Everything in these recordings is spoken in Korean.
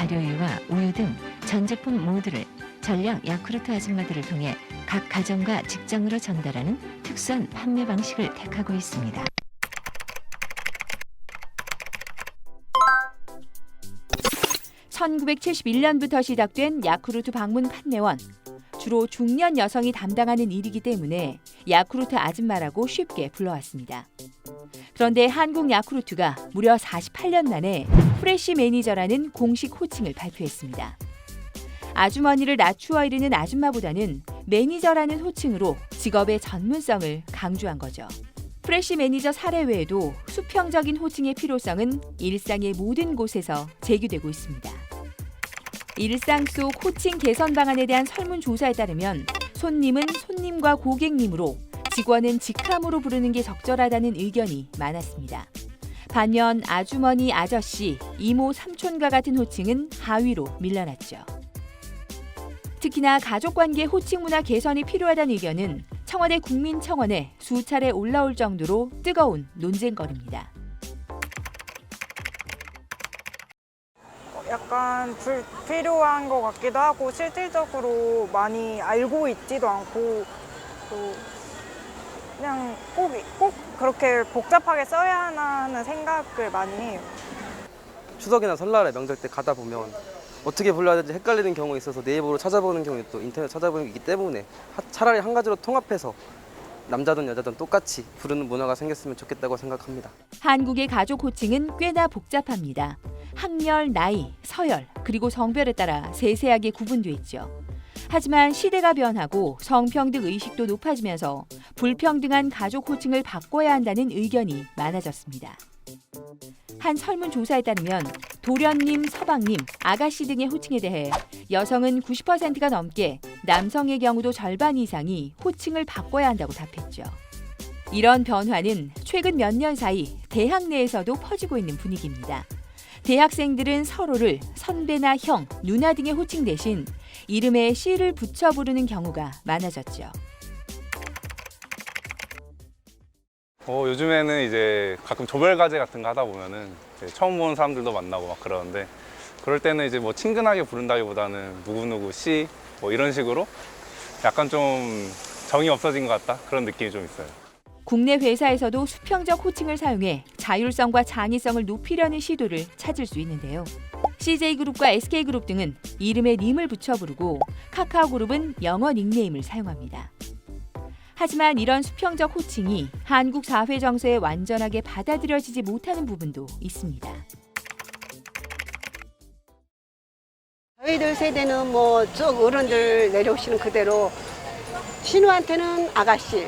발효유와 우유 등 전 제품 모두를 전량 야쿠르트 아줌마들을 통해 각 가정과 직장으로 전달하는 특수한 판매 방식을 택하고 있습니다. (1971년부터) 시작된 야쿠르트 방문 판매원. 주로 중년 여성이 담당하는 일이기 때문에 야쿠르트 아줌마라고 쉽게 불러왔습니다. 그런데 한국 야쿠르트가 무려 48년 만에 프레시 매니저라는 공식 호칭을 발표했습니다. 아주머니를 낮추어 이르는 아줌마보다는 매니저라는 호칭으로 직업의 전문성을 강조한 거죠. 프레시 매니저 사례 외에도 수평적인 호칭의 필요성은 일상의 모든 곳에서 제기되고 있습니다. 일상 속 호칭 개선 방안에 대한 설문조사에 따르면 손님은 손님과 고객님으로, 직원은 직함으로 부르는 게 적절하다는 의견이 많았습니다. 반면 아주머니, 아저씨, 이모, 삼촌과 같은 호칭은 하위로 밀려났죠. 특히나 가족관계 호칭 문화 개선이 필요하다는 의견은 청와대 국민청원에 수차례 올라올 정도로 뜨거운 논쟁거리입니다. 약간 불필요한 것 같기도 하고 실질적으로 많이 알고 있지도 않고 또 그냥 꼭 그렇게 복잡하게 써야 하나 하는 생각을 많이 해요. 추석이나 설날에 명절 때 가다 보면 어떻게 불러야 될지 헷갈리는 경우가 있어서 네이버로 찾아보는 경우에 또 인터넷 찾아보는 게 있기 때문에 차라리 한 가지로 통합해서 남자든 여자든 똑같이 부르는 문화가 생겼으면 좋겠다고 생각합니다. 한국의 가족 호칭은 꽤나 복잡합니다. 학렬, 나이, 서열, 그리고 성별에 따라 세세하게 구분돼 있죠. 하지만 시대가 변하고 성평등 의식도 높아지면서 불평등한 가족 호칭을 바꿔야 한다는 의견이 많아졌습니다. 한 설문조사에 따르면 도련님, 서방님, 아가씨 등의 호칭에 대해 여성은 90%가 넘게, 남성의 경우도 절반 이상이 호칭을 바꿔야 한다고 답했죠. 이런 변화는 최근 몇 년 사이 대학 내에서도 퍼지고 있는 분위기입니다. 대학생들은 서로를 선배나 형, 누나 등의 호칭 대신 이름에 씨를 붙여 부르는 경우가 많아졌죠. 요즘에는 이제 가끔 조별과제 같은 거 하다 보면은 처음 보는 사람들도 만나고 막 그러는데, 그럴 때는 이제 뭐 친근하게 부른다기보다는 누구누구 씨 뭐 이런 식으로 약간 좀 정이 없어진 것 같다, 그런 느낌이 좀 있어요. 국내 회사에서도 수평적 호칭을 사용해 자율성과 창의성을 높이려는 시도를 찾을 수 있는데요. CJ그룹과 SK그룹 등은 이름에 님을 붙여 부르고 카카오그룹은 영어 닉네임을 사용합니다. 하지만 이런 수평적 호칭이 한국 사회 정서에 완전하게 받아들여지지 못하는 부분도 있습니다. 저희들 세대는 뭐 쭉 어른들 내려오시는 그대로 신우한테는 아가씨,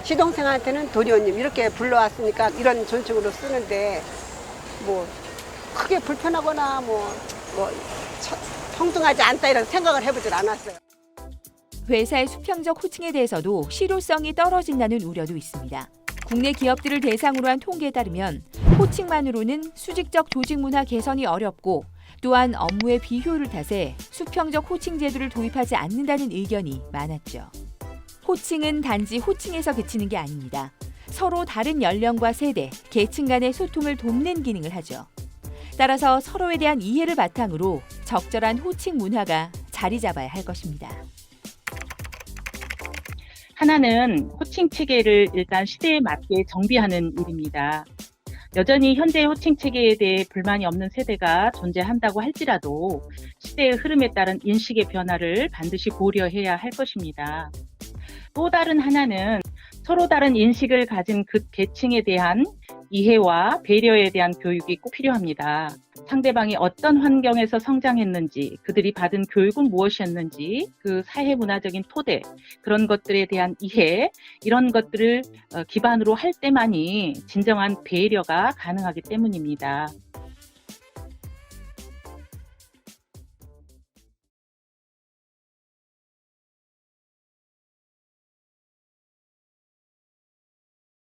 시동생한테는 도련님 이렇게 불러왔으니까 이런 존칭으로 쓰는데 뭐 크게 불편하거나 뭐 평등하지 않다 이런 생각을 해보질 않았어요. 회사의 수평적 호칭에 대해서도 실효성이 떨어진다는 우려도 있습니다. 국내 기업들을 대상으로 한 통계에 따르면 호칭만으로는 수직적 조직 문화 개선이 어렵고, 또한 업무의 비효율을 탓해 수평적 호칭 제도를 도입하지 않는다는 의견이 많았죠. 호칭은 단지 호칭에서 그치는 게 아닙니다. 서로 다른 연령과 세대, 계층 간의 소통을 돕는 기능을 하죠. 따라서 서로에 대한 이해를 바탕으로 적절한 호칭 문화가 자리 잡아야 할 것입니다. 하나는 호칭 체계를 일단 시대에 맞게 정비하는 일입니다. 여전히 현재의 호칭 체계에 대해 불만이 없는 세대가 존재한다고 할지라도 시대의 흐름에 따른 인식의 변화를 반드시 고려해야 할 것입니다. 또 다른 하나는 서로 다른 인식을 가진 그 계층에 대한 이해와 배려에 대한 교육이 꼭 필요합니다. 상대방이 어떤 환경에서 성장했는지, 그들이 받은 교육은 무엇이었는지, 그 사회문화적인 토대, 그런 것들에 대한 이해, 이런 것들을 기반으로 할 때만이 진정한 배려가 가능하기 때문입니다.